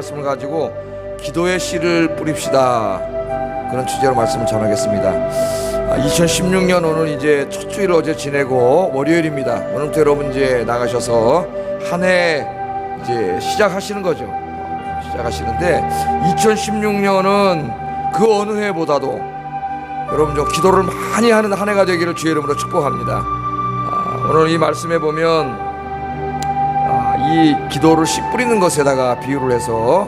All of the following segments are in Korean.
말씀을 가지고 기도의 씨를 뿌립시다, 그런 주제로 말씀을 전하겠습니다. 2016년 오늘 이제 첫 주일 어제 지내고 월요일입니다. 오늘부터 여러분 이제 나가셔서 한 해 이제 시작하시는 거죠. 시작하시는데 2016년은 그 어느 해보다도 여러분 좀 기도를 많이 하는 한 해가 되기를 주의 이름으로 축복합니다. 오늘 이 말씀에 보면 이 기도를 씨 뿌리는 것에다가 비유를 해서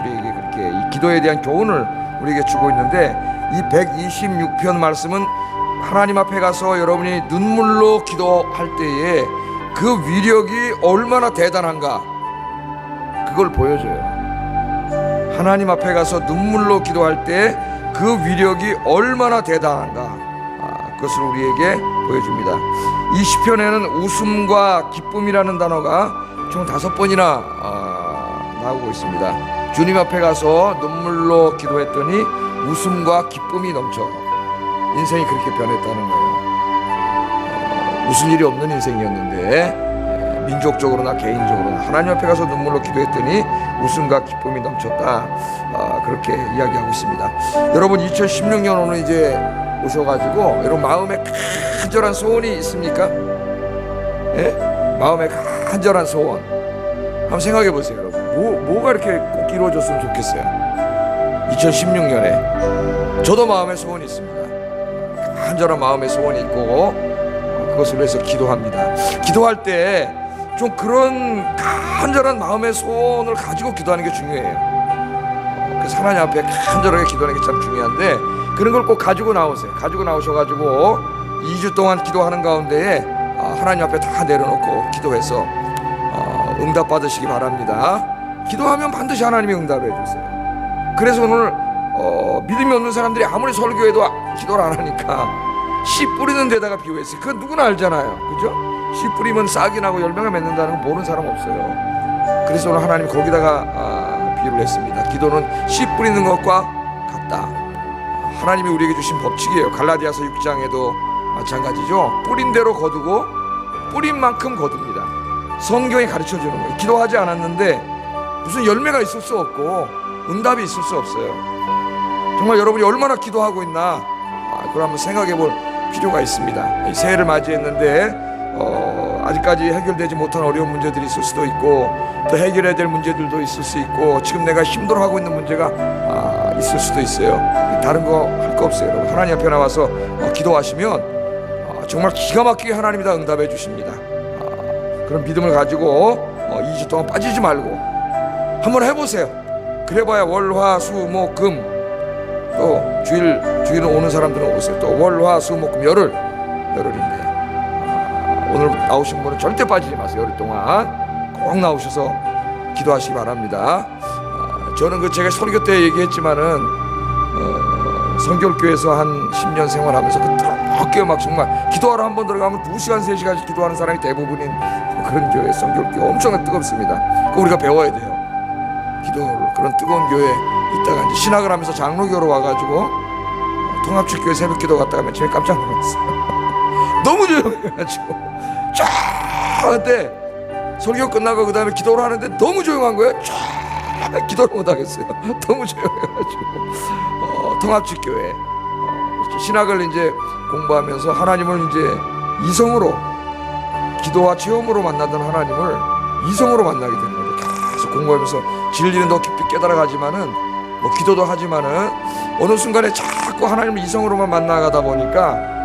우리에게 그렇게 이 기도에 대한 교훈을 우리에게 주고 있는데, 이 126편 말씀은 하나님 앞에 가서 여러분이 눈물로 기도할 때에 그 위력이 얼마나 대단한가, 그걸 보여줘요. 하나님 앞에 가서 눈물로 기도할 때 그 위력이 얼마나 대단한가, 그것을 우리에게 보여줍니다. 이 시편에는 웃음과 기쁨이라는 단어가 총 5번이나 나오고 있습니다. 주님 앞에 가서 눈물로 기도했더니 웃음과 기쁨이 넘쳐 인생이 그렇게 변했다는 거예요. 웃을 일이 없는 인생이었는데 민족적으로나 개인적으로나 하나님 앞에 가서 눈물로 기도했더니 웃음과 기쁨이 넘쳤다, 그렇게 이야기하고 있습니다. 여러분 2016년 오늘 이제 오셔가지고 여러분 마음에 간절한 소원이 있습니까? 예? 마음에 간절한 소원 한번 생각해 보세요. 여러분 뭐가 이렇게 꼭 이루어졌으면 좋겠어요? 2016년에 저도 마음의 소원이 있습니다. 간절한 마음의 소원이 있고 그것을 위해서 기도합니다. 기도할 때 좀 그런 간절한 마음의 소원을 가지고 기도하는 게 중요해요. 그래서 하나님 앞에 간절하게 기도하는 게 참 중요한데, 그런 걸 꼭 가지고 나오세요. 가지고 나오셔가지고 2주 동안 기도하는 가운데에 하나님 앞에 다 내려놓고 기도해서 응답 받으시기 바랍니다. 기도하면 반드시 하나님이 응답을 해주세요. 그래서 오늘 믿음이 없는 사람들이 아무리 설교해도 기도를 안 하니까 씨 뿌리는 데다가 비유했어요. 그건 누구나 알잖아요, 그죠? 씨 뿌리면 싹이 나고 열매가 맺는다는 거 모르는 사람 없어요. 그래서 오늘 하나님이 거기다가 비유를 했습니다. 기도는 씨 뿌리는 것과 같다. 하나님이 우리에게 주신 법칙이에요. 갈라디아서 6장에도 마찬가지죠. 뿌린 대로 거두고 뿌린 만큼 거둡니다. 성경이 가르쳐주는 거예요. 기도하지 않았는데 무슨 열매가 있을 수 없고 응답이 있을 수 없어요. 정말 여러분이 얼마나 기도하고 있나, 그걸 한번 생각해 볼 필요가 있습니다. 새해를 맞이했는데 아직까지 해결되지 못한 어려운 문제들이 있을 수도 있고, 또 해결해야 될 문제들도 있을 수 있고, 지금 내가 힘들어하고 있는 문제가 있을 수도 있어요. 다른 거 할 거 없어요. 여러분 하나님 앞에 나와서 기도하시면 정말 기가 막히게 하나님이 다 응답해 주십니다. 그런 믿음을 가지고 2주 동안 빠지지 말고 한번 해보세요. 그래봐야 월, 화, 수, 목, 금, 또 주일은 오는 사람들은 오세요. 또 월, 화, 수, 목, 금, 열흘인데 오늘 나오신 분은 절대 빠지지 마세요. 열흘 동안 꼭 나오셔서 기도하시기 바랍니다. 저는 제가 설교 때 얘기했지만은 성결교회에서 한 10년 생활하면서 그렇게 막 정말 기도하러 한 번 들어가면 2시간 3시간씩 기도하는 사람이 대부분인 그런 교회, 성결교회 엄청나게 뜨겁습니다. 그거 우리가 배워야 돼요. 기도를, 그런 뜨거운 교회에 있다가 이제 신학을 하면서 장로교로 와가지고 통합축교회 새벽기도 갔다 가면 제일 깜짝 놀랐어요. 너무 조용해가지고 쫙 설교 끝나고 그 다음에 기도를 하는데 너무 조용한 거예요. 쫙 기도를 못 하겠어요. 너무 조용해가지고 통합축교회 신학을 이제 공부하면서 하나님을 이제 이성으로, 기도와 체험으로 만나던 하나님을 이성으로 만나게 되는 거예요. 계속 공부하면서 진리는 더 깊이 깨달아가지만은 기도도 하지만은 어느 순간에 자꾸 하나님을 이성으로만 만나가다 보니까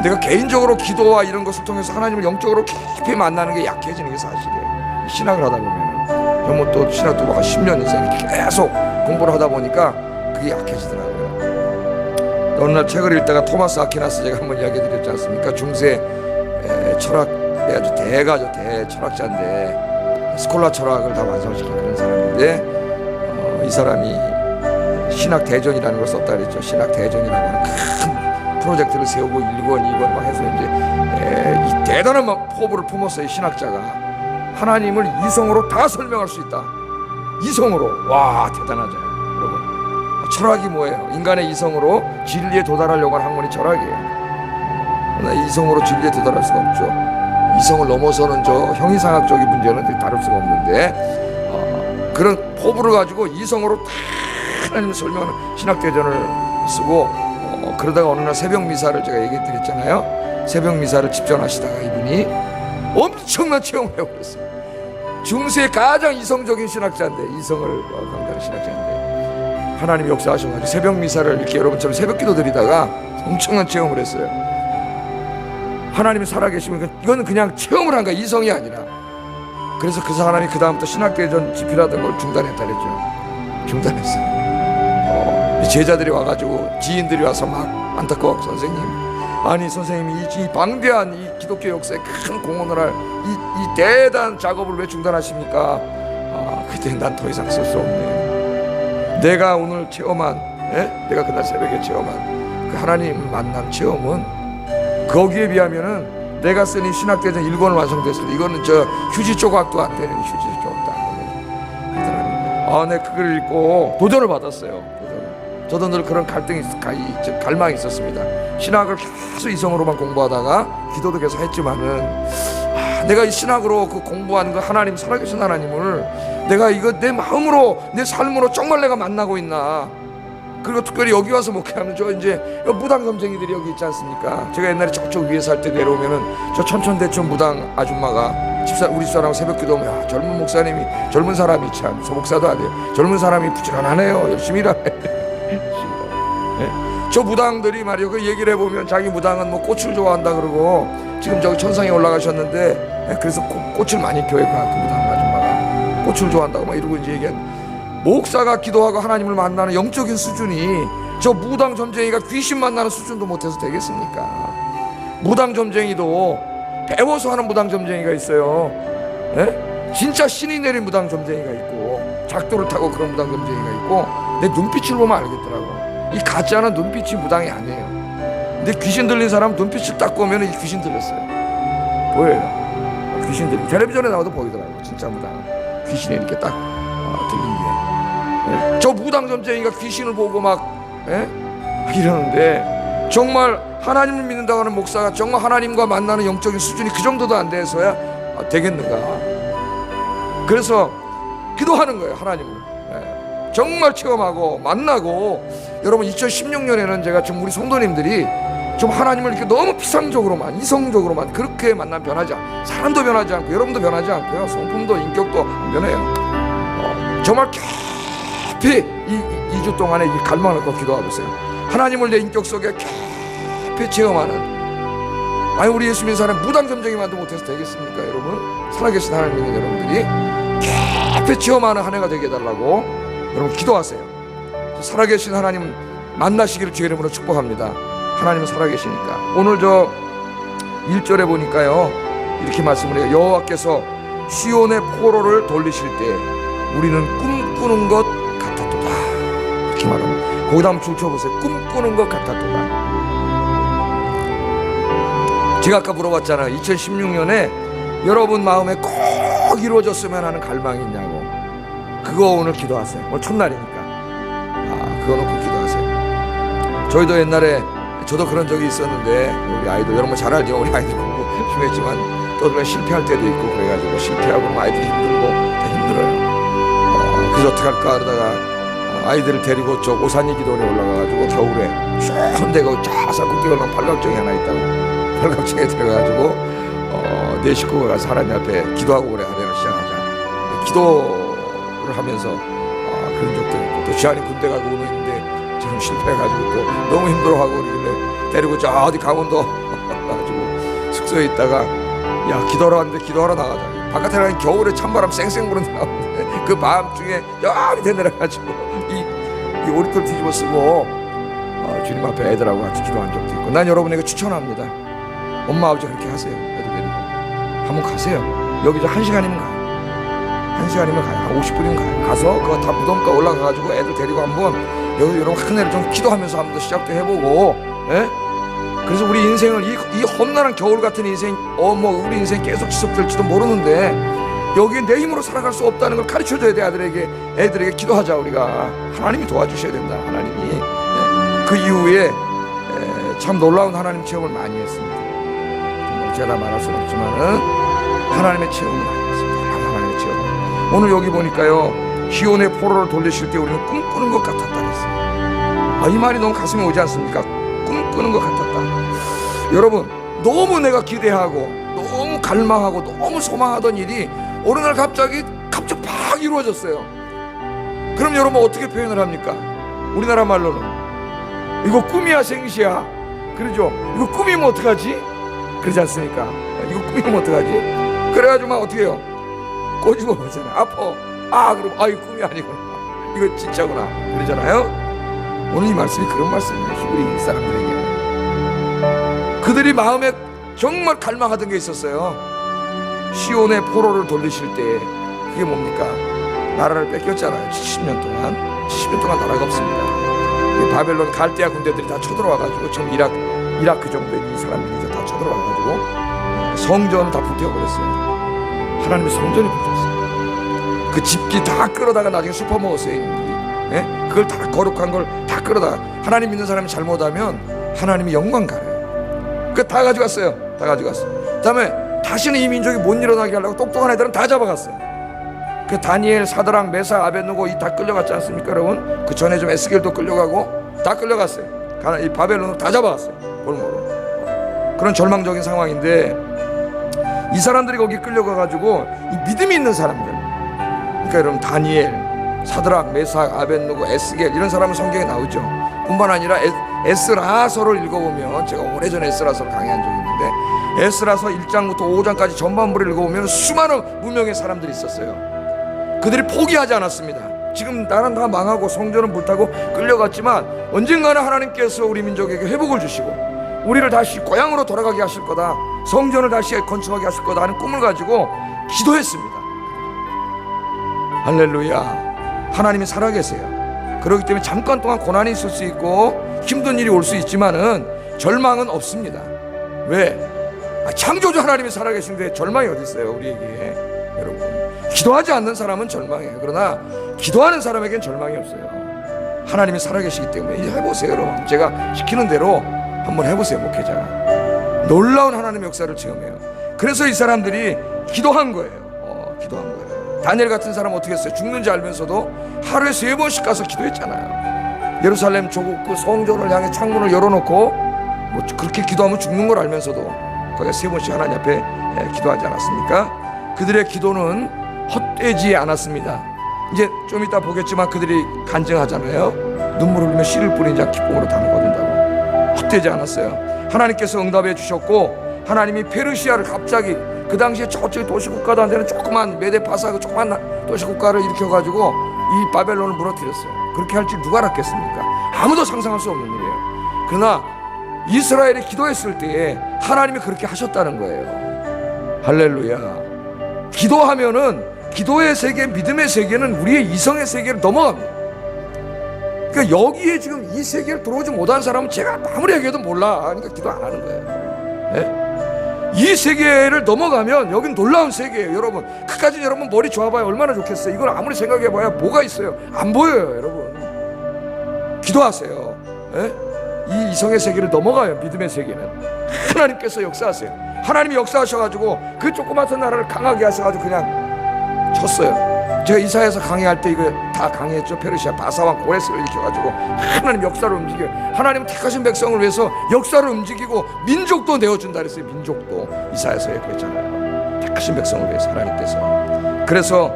내가 개인적으로 기도와 이런 것을 통해서 하나님을 영적으로 깊이 만나는 게 약해지는 게 사실이에요. 신학을 하다 보면은 정말 또 신학도 막 10년 이상 계속 공부를 하다 보니까 그게 약해지더라고요. 어느 날 책을 읽다가 토마스 아퀴나스 제가 한번 이야기 드렸지 않습니까? 중세 철학의 아주 대철학자인데 스콜라 철학을 다 완성시킨 그런 사람인데 이 사람이 신학 대전이라는 걸 썼다 그랬죠. 신학 대전이라고 하는 큰 프로젝트를 세우고 1권, 2권 막 해서 이제 이 대단한 포부를 품었어요. 신학자가 하나님을 이성으로 다 설명할 수 있다. 이성으로. 와, 대단하죠 여러분. 철학이 뭐예요? 인간의 이성으로 진리에 도달하려고 하는 학문이 철학이에요. 그러나 이성으로 진리에 도달할 수가 없죠. 이성을 넘어서는 저 형이상학적인 문제는 다룰 수가 없는데 그런 포부를 가지고 이성으로 다 하나님의 설명을 신학대전을 쓰고 그러다가 어느 날 새벽 미사를 제가 얘기 드렸잖아요. 새벽 미사를 집전하시다가 이분이 엄청난 체험을 해버렸어요. 중세의 가장 이성적인 신학자인데, 이성을 강조하는 신학자인데 하나님이 역사하셔가지고 새벽 미사를 이렇게 여러분처럼 새벽 기도 드리다가 엄청난 체험을 했어요. 하나님이 살아계시면 이거는 그냥 체험을 한 거야, 이성이 아니라. 그래서 그 사람이 그 다음부터 신학대전 집필하던 걸 중단했다 그랬죠. 중단했어요. 제자들이 와가지고, 지인들이 와서 막 안타까워, 선생님, 아니 선생님이 이 방대한 이 기독교 역사에 큰 공헌을 할 이 대단한 작업을 왜 중단하십니까? 그때 난 더 이상 쓸 수 없네. 내가 오늘 체험한, 내가 그날 새벽에 체험한 그 하나님 만난 체험은, 거기에 비하면은 내가 쓴 이 신학대전 1권을 완성됐을 때 이거는 저 휴지 조각도 안 되는, 휴지 조각도 안 되는 하더라고요. 내 그걸 읽고 도전을 받았어요. 저도 늘 그런 갈등이, 갈망이 있었습니다. 신학을 계속 이성으로만 공부하다가 기도도 계속 했지만은, 내가 이 신학으로 그 공부한 그 하나님, 살아계신 하나님을 내가 이거 내 마음으로, 내 삶으로 정말 내가 만나고 있나. 그리고 특별히 여기 와서 목회하면 저 이제 무당 점쟁이들이 여기 있지 않습니까? 제가 옛날에 저쪽 위에 살 때 내려오면은 저 천천대천 무당 아줌마가 우리 집사람하고 새벽 기도하면, 야, 젊은 목사님이, 젊은 사람이 참, 소목사도 아니에요, 젊은 사람이 부지런하네요, 열심히 일하네. 저 무당들이 말이요, 그 얘기를 해보면 자기 무당은 뭐 꽃을 좋아한다 그러고, 지금 저기 천상에 올라가셨는데, 그래서 꽃을 많이 교회 가, 그 무당 아줌마가 꽃을 좋아한다고 막 이러고 이제 얘기한, 목사가 기도하고 하나님을 만나는 영적인 수준이 저 무당 점쟁이가 귀신 만나는 수준도 못해서 되겠습니까? 무당 점쟁이도 배워서 하는 무당 점쟁이가 있어요. 진짜 신이 내린 무당 점쟁이가 있고, 작도를 타고 그런 무당 점쟁이가 있고, 내 눈빛을 보면 알겠더라고. 이 가짜는 눈빛이 무당이 아니에요. 근데 귀신 들린 사람 눈빛을 딱 보면 이 귀신 들렸어요. 보여요. 귀신 들린, 텔레비전에 나와도 보이더라고요. 진짜 무당 귀신이 이렇게 딱 들린 게. 저 무당 점쟁이가 귀신을 보고 막 이러는데, 정말 하나님을 믿는다고 하는 목사가 정말 하나님과 만나는 영적인 수준이 그 정도도 안 돼서야 되겠는가. 그래서 기도하는 거예요. 하나님을 정말 체험하고 만나고. 여러분, 2016년에는 제가 좀 우리 성도님들이 좀 하나님을 이렇게 너무 피상적으로만, 이성적으로만 그렇게 만나면 변하지 않고, 사람도 변하지 않고, 여러분도 변하지 않고요, 성품도 인격도 안 변해요. 정말 깊이 이 2주 동안에 이 갈망을 갖고 기도해 보세요. 하나님을 내 인격 속에 깊이 체험하는, 아니 우리 예수 믿는 사람 무당 점쟁이만도 못해서 되겠습니까? 여러분, 살아계신 하나님 믿는 여러분들이 깊이 체험하는 한 해가 되게 해달라고 여러분 기도하세요. 살아계신 하나님 만나시기를 주의 이름으로 축복합니다. 하나님은 살아계시니까. 오늘 저 1절에 보니까요, 이렇게 말씀을 해요. 여호와께서 시온의 포로를 돌리실 때 우리는 꿈꾸는 것 같았도다, 이렇게 말합니다. 거기다 한번 줄 쳐보세요. 꿈꾸는 것 같았도다. 제가 아까 물어봤잖아요. 2016년에 여러분 마음에 꼭 이루어졌으면 하는 갈망이 있냐고. 그거 오늘 기도하세요. 오늘 첫날이니까 그거 놓고 기도하세요. 저희도 옛날에, 저도 그런 적이 있었는데, 우리 아이들, 여러분 잘 알죠? 우리 아이들 공부 열심히 했지만 또 실패할 때도 있고, 그래가지고 실패하고 아이들이 힘들고 다 힘들어요. 그래서 어떻게 할까 하다가 아이들을 데리고 저 오산이 기도원에 올라가가지고 겨울에 추운데 거기 쫙 국기 올라간 팔각정이 하나 있다고, 팔각정에 들어가가지고 내 식구가 가서 하나님 앞에 기도하고 그래, 하루를 시작하자. 기도를 하면서 그런 적도 있고, 또 지한이 군대 가고 오는데 지금 실패해가지고 또 너무 힘들어하고 그러길래 데리고 저 어디 강원도 가지고 숙소에 있다가, 야, 기도하러 왔는데 기도하러 나가자. 바깥에 나가면 겨울에 찬바람 쌩쌩 부는 나오는데 그 밤중에 저 밑에 내려가지고 이 오리털 뒤집어 쓰고 주님 앞에 애들하고 같이 기도한 적도 있고. 난 여러분에게 추천합니다. 엄마 아버지 그렇게 하세요. 애들 데리고 한번 가세요. 여기 저 1시간이면 가요. 1시간이면 가요. 한 50분이면 가요. 가서 그거 다 무덤가 올라가가지고 애들 데리고 한번 여기 이런 큰 애를 좀 기도하면서 한번 시작도 해보고. 그래서 우리 인생을 이 험난한 겨울 같은 인생, 뭐 우리 인생 계속 지속될지도 모르는데 여기에 내 힘으로 살아갈 수 없다는 걸 가르쳐줘야 돼. 애들에게 기도하자. 우리가 하나님이 도와주셔야 된다. 하나님이. 그 이후에 참 놀라운 하나님 체험을 많이 했습니다. 제가 말할 수는 없지만은 하나님의 체험을 많이 했습니다. 하나님의 체험. 오늘 여기 보니까요, 시온의 포로를 돌리실 때 우리는 꿈꾸는 것 같았다 그랬어요. 이 말이 너무 가슴에 오지 않습니까? 꿈꾸는 것 같았다. 여러분, 너무 내가 기대하고 너무 갈망하고 너무 소망하던 일이 어느 날 갑자기 팍 이루어졌어요. 그럼 여러분 어떻게 표현을 합니까? 우리나라 말로는 이거 꿈이야 생시야, 그러죠? 이거 꿈이면 어떡하지? 그러지 않습니까? 이거 꿈이면 어떡하지? 그래가지고 막 어떻게 해요? 꼬집어 보잖아요. 아파. 그럼 이거 꿈이 아니구나, 이거 진짜구나, 그러잖아요. 오늘 이 말씀이 그런 말씀이에요. 우리 사람들에게 그들이 마음에 정말 갈망하던 게 있었어요. 시온의 포로를 돌리실 때 그게 뭡니까? 나라를 뺏겼잖아요. 70년 동안 나라가 없습니다. 바벨론 갈대아 군대들이 다 쳐들어와가지고 지금 이라크 정도의 이 사람들이 다 쳐들어와가지고 성전을 다 불태워버렸어요. 하나님의 성전이 불탔어요. 그 집기 다 끌어다가 나중에 슈퍼먹었어요. 예? 그걸 다 거룩한 걸 다 끌어다가, 하나님 믿는 사람이 잘못하면 하나님이 영광 가려요. 그거 다 가져갔어요. 다 가져갔어요. 그 다음에 다시는 이 민족이 못 일어나게 하려고 똑똑한 애들은 다 잡아갔어요. 그 다니엘, 사드락, 메삭, 아벳느고 이 다 끌려갔지 않습니까 여러분? 그 전에 좀 에스겔도 끌려가고 다 끌려갔어요. 이 바벨론을 다 잡아갔어요. 볼모로. 그런 절망적인 상황인데 이 사람들이 거기 끌려가가지고 이 믿음이 있는 사람들, 그러니까 여러분 다니엘, 사드락, 메삭, 아벳느고, 에스겔 이런 사람은 성경에 나오죠. 뿐만 아니라 에스라서를 읽어보면, 제가 오래전에 에스라서를 강의한 적이 있는데 에스라서 1장부터 5장까지 전반부를 읽어보면 수많은 무명의 사람들이 있었어요. 그들이 포기하지 않았습니다. 지금 나는 다 망하고 성전은 불타고 끌려갔지만 언젠가는 하나님께서 우리 민족에게 회복을 주시고 우리를 다시 고향으로 돌아가게 하실 거다, 성전을 다시 건축하게 하실 거다 하는 꿈을 가지고 기도했습니다. 할렐루야. 하나님이 살아계세요. 그렇기 때문에 잠깐 동안 고난이 있을 수 있고 힘든 일이 올 수 있지만은 절망은 없습니다. 왜? 창조주 하나님이 살아계신데 절망이 어디 있어요 우리에게. 여러분, 기도하지 않는 사람은 절망해요. 그러나 기도하는 사람에겐 절망이 없어요. 하나님이 살아계시기 때문에. 이제 해보세요 여러분. 제가 시키는 대로 한번 해보세요. 목회자가 놀라운 하나님의 역사를 체험해요. 그래서 이 사람들이 기도한 거예요. 기도한 거예요. 다니엘 같은 사람 어떻게 했어요? 죽는지 알면서도 하루에 3번씩 가서 기도했잖아요. 예루살렘 조국 그 성전을 향해 창문을 열어놓고 뭐 그렇게 기도하면 죽는 걸 알면서도 거기에 3번씩 하나님 앞에 기도하지 않았습니까? 그들의 기도는 헛되지 않았습니다. 이제 좀 이따 보겠지만 그들이 간증하잖아요. 눈물 흘리며 씨를 뿌린 자 기쁨으로 담아 거둔다고. 헛되지 않았어요. 하나님께서 응답해 주셨고 하나님이 페르시아를 갑자기, 그 당시에 저쪽에 도시국가도 안 되는 조그만 메데파사 그 조그만 도시국가를 일으켜가지고 이 바벨론을 무너뜨렸어요. 그렇게 할 줄 누가 알았겠습니까? 아무도 상상할 수 없는 일이에요. 그러나 이스라엘이 기도했을 때에 하나님이 그렇게 하셨다는 거예요. 할렐루야. 기도하면은 기도의 세계, 믿음의 세계는 우리의 이성의 세계를 넘어갑니다. 그러니까 여기에 지금 이 세계를 들어오지 못한 사람은 제가 아무리 얘기해도 몰라. 그러니까 기도 안 하는 거예요. 네? 이 세계를 넘어가면 여긴 놀라운 세계예요. 여러분, 그까지 여러분 머리 좋아봐야 얼마나 좋겠어요. 이걸 아무리 생각해봐야 뭐가 있어요? 안 보여요. 여러분, 기도하세요. 네? 이 이성의 세계를 넘어가요. 믿음의 세계는 하나님께서 역사하세요. 하나님이 역사하셔가지고 그 조그마한 나라를 강하게 하셔가지고 그냥 쳤어요. 제가 이사야에서 강의할 때 이거 다 강의했죠. 페르시아 바사왕 고레스를 일으켜가지고 하나님 역사를 움직여요. 하나님은 택하신 백성을 위해서 역사를 움직이고 민족도 내어준다 그랬어요. 민족도 이사야서에 그랬잖아요. 택하신 백성을 위해서 하나님께서. 그래서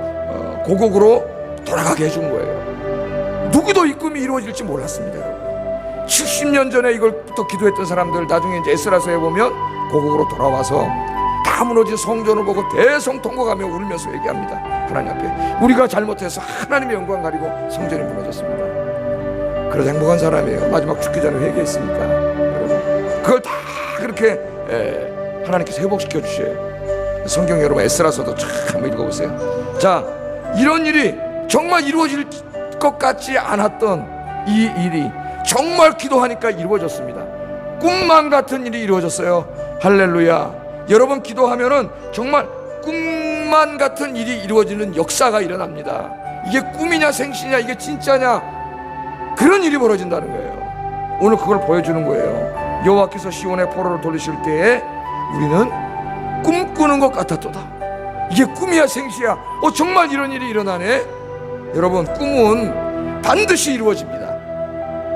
고국으로 돌아가게 해준 거예요. 누구도 이 꿈이 이루어질지 몰랐습니다. 여러분, 70년 전에 이걸부터 기도했던 사람들 나중에 이제 에스라서에 보면 고국으로 돌아와서 다 무너진 성전을 보고 대성통곡하며 울면서 얘기합니다. 하나님 앞에 우리가 잘못해서 하나님의 영광 가리고 성전이 무너졌습니다. 그래서 행복한 사람이에요. 마지막 죽기 전에 회개했으니까. 여러분, 그걸 다 그렇게 하나님께서 회복시켜 주셔요. 성경 여러분 에스라서도 참 한번 읽어보세요. 자, 이런 일이 정말 이루어질 것 같지 않았던 이 일이 정말 기도하니까 이루어졌습니다. 꿈만 같은 일이 이루어졌어요. 할렐루야. 여러분, 기도하면은 정말 꿈만 같은 일이 이루어지는 역사가 일어납니다. 이게 꿈이냐 생시냐, 이게 진짜냐, 그런 일이 벌어진다는 거예요. 오늘 그걸 보여주는 거예요. 여호와께서 시온의 포로를 돌리실 때에 우리는 꿈꾸는 것 같았도다. 이게 꿈이야 생시야, 정말 이런 일이 일어나네. 여러분, 꿈은 반드시 이루어집니다.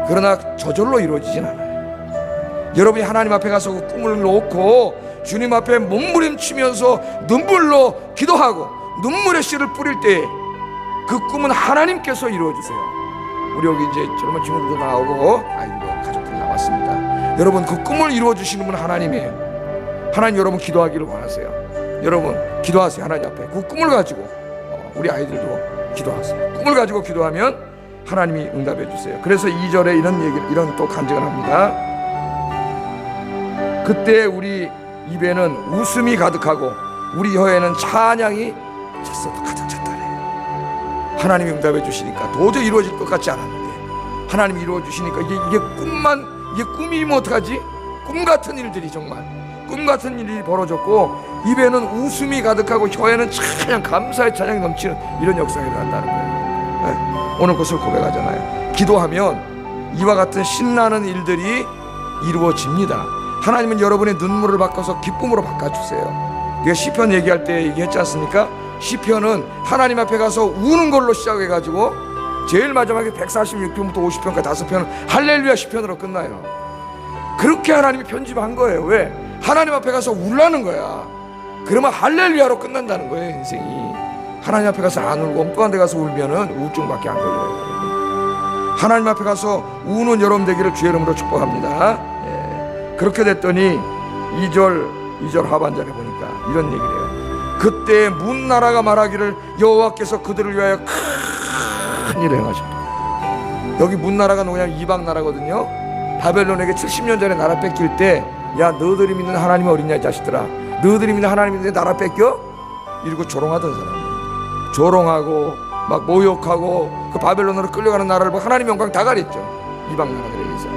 그러나 저절로 이루어지진 않아요. 여러분이 하나님 앞에 가서 그 꿈을 놓고 주님 앞에 몸부림치면서 눈물로 기도하고 눈물의 씨를 뿌릴 때 그 꿈은 하나님께서 이루어주세요. 우리 여기 이제 젊은 친구들도 나오고 아이들도 가족들이 나왔습니다. 여러분, 그 꿈을 이루어주시는 분은 하나님이에요. 하나님, 여러분 기도하기를 원하세요. 여러분 기도하세요. 하나님 앞에 그 꿈을 가지고 우리 아이들도 기도하세요. 꿈을 가지고 기도하면 하나님이 응답해 주세요. 그래서 2절에 이런 또 간증을 합니다. 그때 우리 입에는 웃음이 가득하고 우리 혀에는 찬양이 찼어도 가득 찼다네. 하나님이 응답해 주시니까 도저히 이루어질 것 같지 않았는데 하나님이 이루어 주시니까 이게 꿈이면 어떡하지? 꿈 같은 일들이, 정말 꿈 같은 일이 벌어졌고 입에는 웃음이 가득하고 혀에는 찬양, 감사의 찬양이 넘치는 이런 역사가 일어난다는 거예요. 네. 오늘 그것을 고백하잖아요. 기도하면 이와 같은 신나는 일들이 이루어집니다. 하나님은 여러분의 눈물을 바꿔서 기쁨으로 바꿔주세요. 내가 시편 얘기할 때 얘기했지 않습니까? 시편은 하나님 앞에 가서 우는 걸로 시작해가지고 제일 마지막에 146편부터 50편까지 5편은 할렐루야 시편으로 끝나요. 그렇게 하나님이 편집한 거예요. 왜? 하나님 앞에 가서 울라는 거야. 그러면 할렐루야로 끝난다는 거예요, 인생이. 하나님 앞에 가서 안 울고 엉뚱한 데 가서 울면은 우울증밖에 안 걸려요. 하나님 앞에 가서 우는 여러분 되기를 주의 이름으로 축복합니다. 예. 그렇게 됐더니 2절 하반절에 보니까 이런 얘기를 해요. 그때 문 나라가 말하기를 여호와께서 그들을 위하여 큰 일을 행하셨다. 여기 문 나라가 뭐냐면 이방 나라거든요. 바벨론에게 70년 전에 나라 뺏길 때, 야, 너희들이 믿는 하나님이 어딨냐 이 자식들아, 너희들이 믿는 하나님인데 나라 뺏겨? 이러고 조롱하던 사람이에요. 조롱하고 막 모욕하고 그 바벨론으로 끌려가는 나라를 보고 하나님 영광 다 가렸죠, 이방 나라들에 의해서.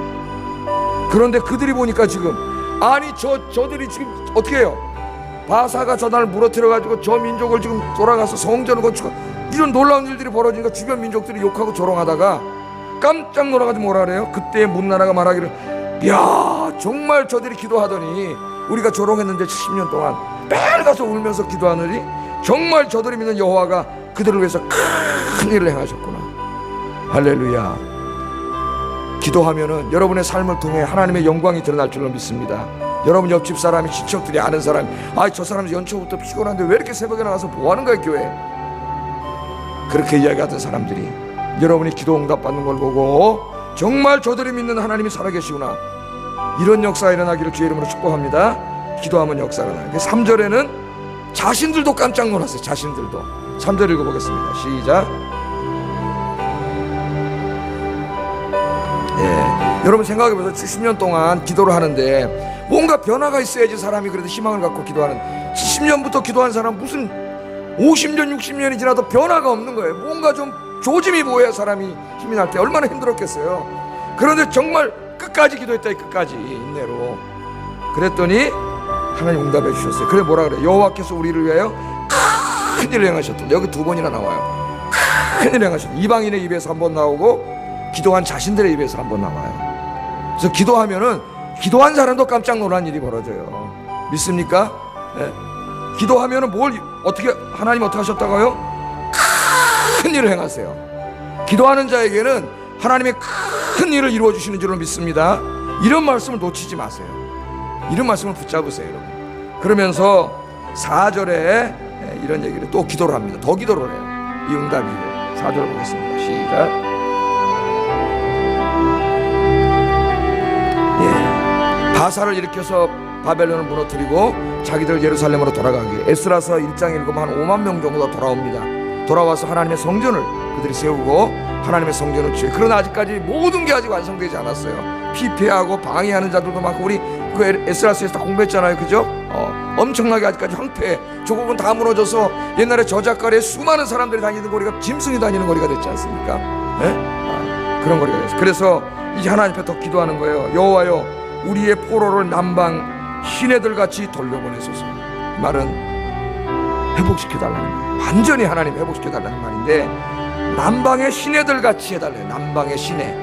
그런데 그들이 보니까 지금, 아니 저들이 지금 어떻게 해요? 바사가 저 나라를 무너뜨려가지고 저 민족을 지금 돌아가서 성전을 건축하고 이런 놀라운 일들이 벌어지니까 주변 민족들이 욕하고 조롱하다가 깜짝 놀라가지고 뭐라 그래요? 그때 문나라가 말하기를, 야, 정말 저들이 기도하더니 우리가 조롱했는데 70년 동안 매일 가서 울면서 기도하느니 정말 저들이 믿는 여호와가 그들을 위해서 큰 일을 행하셨구나. 할렐루야. 기도하면은 여러분의 삶을 통해 하나님의 영광이 드러날 줄로 믿습니다. 여러분 옆집 사람이, 친척들이, 아는 사람이, 저 사람이 연초부터 피곤한데 왜 이렇게 새벽에 나가서 뭐 하는 거야 교회? 그렇게 이야기하던 사람들이 여러분이 기도 응답 받는 걸 보고 정말 저들이 믿는 하나님이 살아계시구나, 이런 역사가 일어나기를 주의 이름으로 축복합니다. 기도하면 역사가 나요. 3절에는 자신들도 깜짝 놀랐어요. 자신들도. 3절 읽어보겠습니다. 시작. 여러분 생각해보세요. 70년 동안 기도를 하는데 뭔가 변화가 있어야지 사람이 그래도 희망을 갖고 기도하는. 70년부터 기도한 사람 무슨 50년 60년이 지나도 변화가 없는 거예요. 뭔가 좀 조짐이 보여야 사람이 힘이 날 때 얼마나 힘들었겠어요. 그런데 정말 끝까지 기도했다. 끝까지 인내로. 그랬더니 하나님 응답해 주셨어요. 그래 뭐라 그래? 여호와께서 우리를 위하여 큰 일을 행하셨다. 여기 2번이나 나와요. 큰 일을 행하셨다. 이방인의 입에서 한 번 나오고 기도한 자신들의 입에서 한 번 나와요. 그래서 기도하면은 기도한 사람도 깜짝 놀란 일이 벌어져요. 믿습니까? 네. 기도하면은 하나님 어떻게 하셨다고요? 큰 일을 행하세요. 기도하는 자에게는 하나님의 큰 일을 이루어 주시는 줄로 믿습니다. 이런 말씀을 놓치지 마세요. 이런 말씀을 붙잡으세요, 여러분. 그러면서 4절에 이런 얘기를 또 기도를 합니다. 더 기도를 해요. 이 응답이에요. 4절 보겠습니다. 시작. 바사를 일으켜서 바벨론을 무너뜨리고 자기들 예루살렘으로 돌아가기. 에스라서 1장 읽으면 한 5만 명 정도가 돌아옵니다. 돌아와서 하나님의 성전을 그들이 세우고 하나님의 성전을 지어요. 그러나 아직까지 모든 게 아직 완성되지 않았어요. 피폐하고 방해하는 자들도 많고, 우리 그 에스라서에서 다 공부했잖아요, 그죠? 엄청나게 아직까지 황폐해. 조국은 다 무너져서 옛날에 저작거리에 수많은 사람들이 다니는 거리가 짐승이 다니는 거리가 됐지 않습니까? 그런 거리가 됐어요. 그래서 이제 하나님 앞에 더 기도하는 거예요. 여호와여, 우리의 포로를 남방 시내들같이 돌려보내소서. 이 말은 회복시켜달라는 거예요. 완전히 하나님 회복시켜달라는 말인데, 남방의 시내들같이 해달래요. 남방의 시내.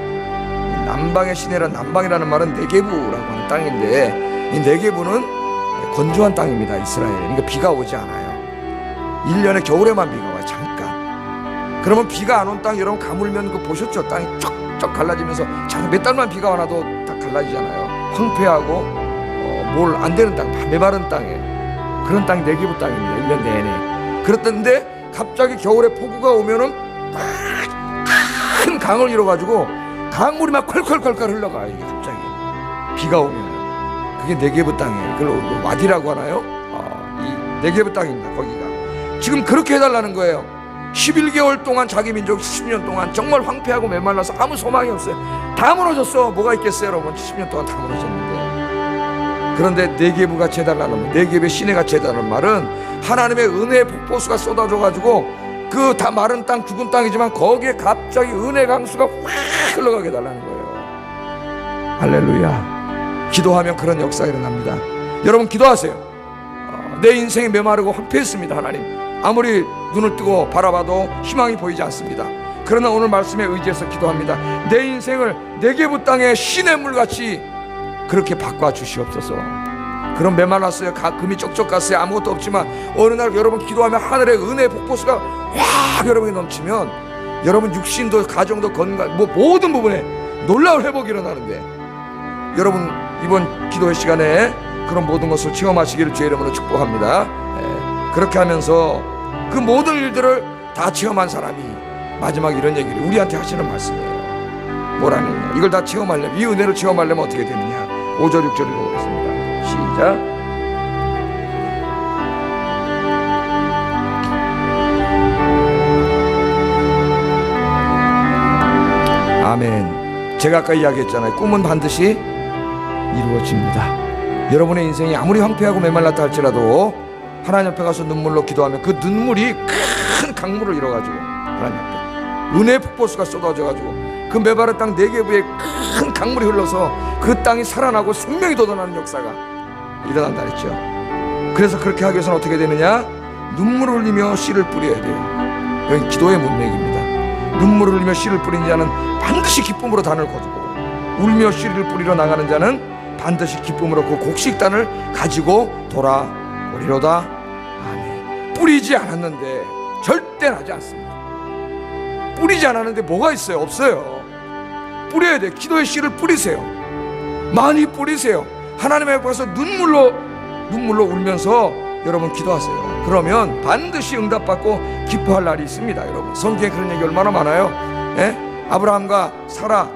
남방의 시내란, 남방이라는 말은 네게부라고 하는 땅인데, 이 네게부는 건조한 땅입니다. 이스라엘. 그러니까 비가 오지 않아요. 1년에 겨울에만 비가 와요. 잠깐. 그러면 비가 안 온 땅 여러분 가물면 그 보셨죠? 땅이 쫙쫙 갈라지면서 몇 달만 비가 안 와도 다 갈라지잖아요. 황폐하고 뭘 안 되는 땅, 메마른 땅에, 그런 땅이 네게브 땅입니다. 1년 내내. 그렇던데 갑자기 겨울에 폭우가 오면은 큰 강을 이뤄가지고 강물이 막 콸콸콸콸 흘러가요. 이게 갑자기 비가 오면. 그게 네게브 땅이에요. 그걸 와디라고 하나요? 이 네게브 땅입니다. 거기가 지금 그렇게 해달라는 거예요. 11개월 동안 자기 민족 70년 동안 정말 황폐하고 메말라서 아무 소망이 없어요. 다 무너졌어. 뭐가 있겠어요 여러분. 70년 동안 다 무너졌는데. 그런데 네게브 같이 해달라는, 네게브의 시내 같이 해달라는 말은 하나님의 은혜의 폭포수가 쏟아져가지고 그 다 마른 땅, 죽은 땅이지만 거기에 갑자기 은혜 강수가 확 흘러가게 해달라는 거예요. 할렐루야. 기도하면 그런 역사가 일어납니다. 여러분 기도하세요. 내 인생이 메마르고 황폐했습니다. 하나님, 아무리 눈을 뜨고 바라봐도 희망이 보이지 않습니다. 그러나 오늘 말씀에 의지해서 기도합니다. 내 인생을 네게브 땅의 시냇물같이 그렇게 바꿔주시옵소서. 그럼 메말랐어요. 금이 쪽쪽 갔어요. 아무것도 없지만 어느 날 여러분 기도하면 하늘의 은혜의 폭포수가 확 여러분이 넘치면 여러분 육신도 가정도 건강 모든 부분에 놀라운 회복이 일어나는데, 여러분 이번 기도의 시간에 그런 모든 것을 체험하시기를 주의 이름으로 축복합니다. 그렇게 하면서 그 모든 일들을 다 체험한 사람이 마지막 이런 얘기를 우리한테 하시는 말씀이에요. 뭐라느냐, 이걸 다 체험하려면, 이 은혜를 체험하려면 어떻게 되느냐. 5절 6절 읽어보겠습니다. 시작. 아멘. 제가 아까 이야기했잖아요. 꿈은 반드시 이루어집니다. 여러분의 인생이 아무리 황폐하고 메말랐다 할지라도 하나님 앞에 가서 눈물로 기도하면 그 눈물이 큰 강물을 이뤄가지고 하나님 앞에 은혜의 폭포수가 쏟아져가지고 그 메마른 땅 네게브에 큰 강물이 흘러서 그 땅이 살아나고 생명이 돋아나는 역사가 일어난다 했죠. 그래서 그렇게 하기 위해서는 어떻게 되느냐, 눈물을 흘리며 씨를 뿌려야 돼요. 여기 기도의 문맥입니다. 눈물을 흘리며 씨를 뿌리는 자는 반드시 기쁨으로 단을 거두고 울며 씨를 뿌리러 나가는 자는 반드시 기쁨으로 그 곡식단을 가지고 돌아오리로다. 아멘. 뿌리지 않았는데 절대 나지 않습니다. 뿌리지 않았는데 뭐가 있어요? 없어요. 뿌려야 돼. 기도의 씨를 뿌리세요. 많이 뿌리세요. 하나님 앞에 가서 눈물로 울면서 여러분 기도하세요. 그러면 반드시 응답받고 기뻐할 날이 있습니다. 여러분 성경에 그런 얘기 얼마나 많아요. 아브라함과 사라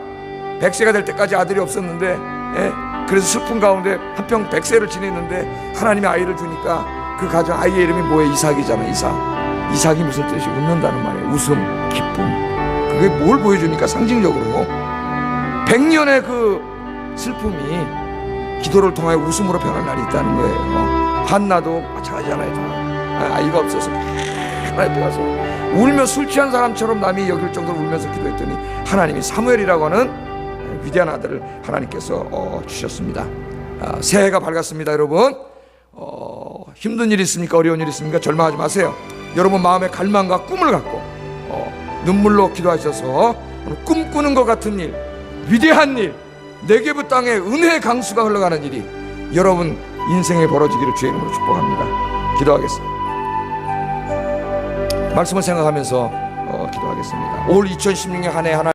100세가 될 때까지 아들이 없었는데, 그래서 슬픈 가운데 한평 100세를 지냈는데 하나님이 아이를 주니까 그 가정 아이의 이름이 뭐예요? 이삭이잖아요. 이삭이 무슨 뜻이? 웃는다는 말이에요. 웃음, 기쁨. 그게 뭘 보여주니까 상징적으로 100년의 그 슬픔이 기도를 통하여 웃음으로 변할 날이 있다는 거예요. 한나도 마찬가지잖아요. 다 아이가 없어서 하나님 앞에 가서 울며 술 취한 사람처럼 남이 여길 정도로 울면서 기도했더니 하나님이 사무엘이라고 하는 위대한 아들을 하나님께서 주셨습니다. 새해가 밝았습니다. 여러분 힘든 일 있습니까? 어려운 일 있습니까? 절망하지 마세요. 여러분 마음의 갈망과 꿈을 갖고 눈물로 기도하셔서 꿈꾸는 것 같은 일, 위대한 일, 네게브 땅에 은혜의 강수가 흘러가는 일이 여러분 인생에 벌어지기를 주의 이름으로 축복합니다. 기도하겠습니다. 말씀을 생각하면서 기도하겠습니다. 올 2016년 한 해 하나